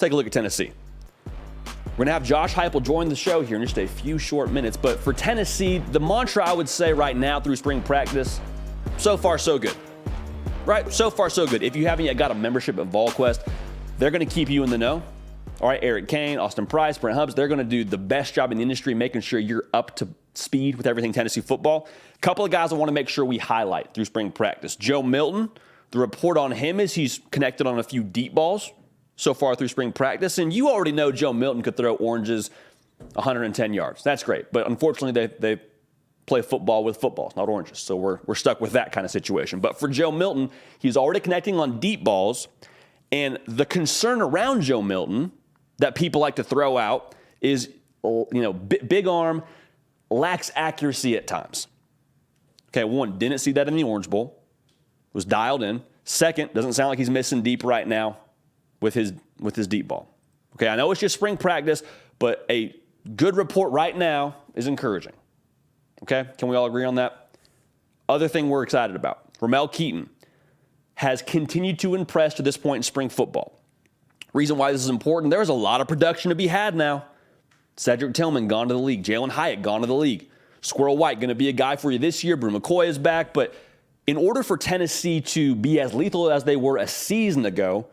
take a look at Tennessee. We're going to have Josh Heupel join the show here in just a few short minutes. But for Tennessee, the mantra I would say right now through spring practice, so far so good. Right? So far so good. If you haven't yet got a membership at VolQuest, they're going to keep you in the know. All right, Eric Kane, Austin Price, Brent Hubbs, they're going to do the best job in the industry making sure you're up to speed with everything Tennessee football. A couple of guys I want to make sure we highlight through spring practice. Joe Milton, the report on him is he's connected on a few deep balls so far through spring practice. And you already know Joe Milton could throw oranges 110 yards. That's great. But unfortunately, they play football with footballs, not oranges. So we're stuck with that kind of situation. But for Joe Milton, he's already connecting on deep balls. And the concern around Joe Milton that people like to throw out is, big arm, lacks accuracy at times. Okay, one, didn't see that in the Orange Bowl. Was dialed in. Second, doesn't sound like he's missing deep right now with his deep ball. Okay, I know it's just spring practice, but a good report right now is encouraging. Okay, can we all agree on that? Other thing we're excited about, Ramel Keaton has continued to impress to this point in spring football. Reason why this is important, there's a lot of production to be had now. Cedric Tillman gone to the league. Jalen Hyatt gone to the league. Squirrel White going to be a guy for you this year. Brew McCoy is back. But in order for Tennessee to be as lethal as they were a season ago,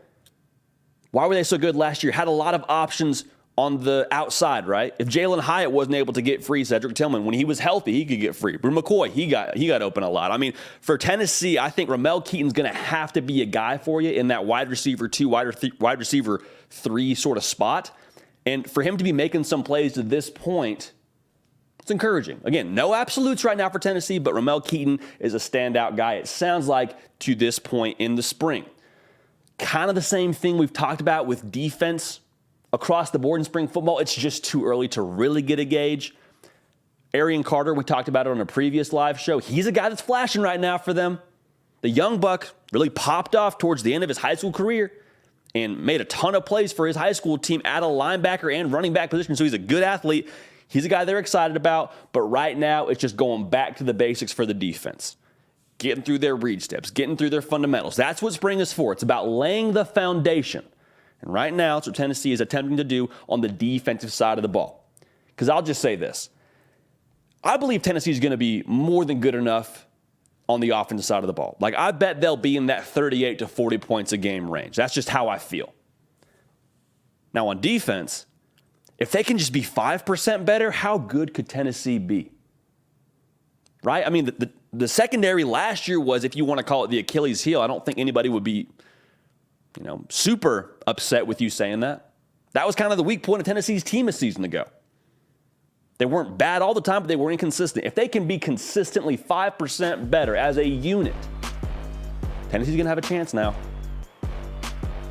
why were they so good last year? Had a lot of options on the outside, right? If Jalen Hyatt wasn't able to get free, Cedric Tillman, when he was healthy, he could get free. Brew McCoy, he got open a lot. I mean, for Tennessee, I think Ramel Keaton's going to have to be a guy for you in that wide receiver 2, wide receiver 3 sort of spot. And for him to be making some plays to this point, it's encouraging. Again, no absolutes right now for Tennessee, but Ramel Keaton is a standout guy, it sounds like, to this point in the spring. Kind of the same thing we've talked about with defense across the board in spring football. It's just too early to really get a gauge. Arian Carter, we talked about it on a previous live show. He's a guy that's flashing right now for them. The young buck really popped off towards the end of his high school career and made a ton of plays for his high school team at a linebacker and running back position. So he's a good athlete. He's a guy they're excited about. But right now, it's just going back to the basics for the defense. Getting through their read steps, getting through their fundamentals. That's what spring is for. It's about laying the foundation. And right now, it's what Tennessee is attempting to do on the defensive side of the ball. Because I'll just say this. I believe Tennessee is going to be more than good enough on the offensive side of the ball. Like, I bet they'll be in that 38 to 40 points a game range. That's just how I feel. Now, on defense, if they can just be 5% better, how good could Tennessee be? Right? I mean, the secondary last year was, if you want to call it the Achilles heel, I don't think anybody would be super upset with you saying that. That was kind of the weak point of Tennessee's team a season ago. They weren't bad all the time, but they were inconsistent. If they can be consistently 5% better as a unit, Tennessee's going to have a chance now.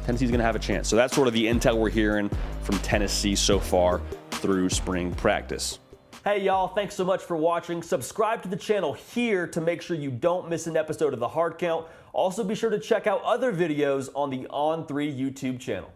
Tennessee's going to have a chance. So that's sort of the intel we're hearing from Tennessee so far through spring practice. Hey, y'all, thanks so much for watching. Subscribe to the channel here to make sure you don't miss an episode of The Hard Count. Also, be sure to check out other videos on the On3 YouTube channel.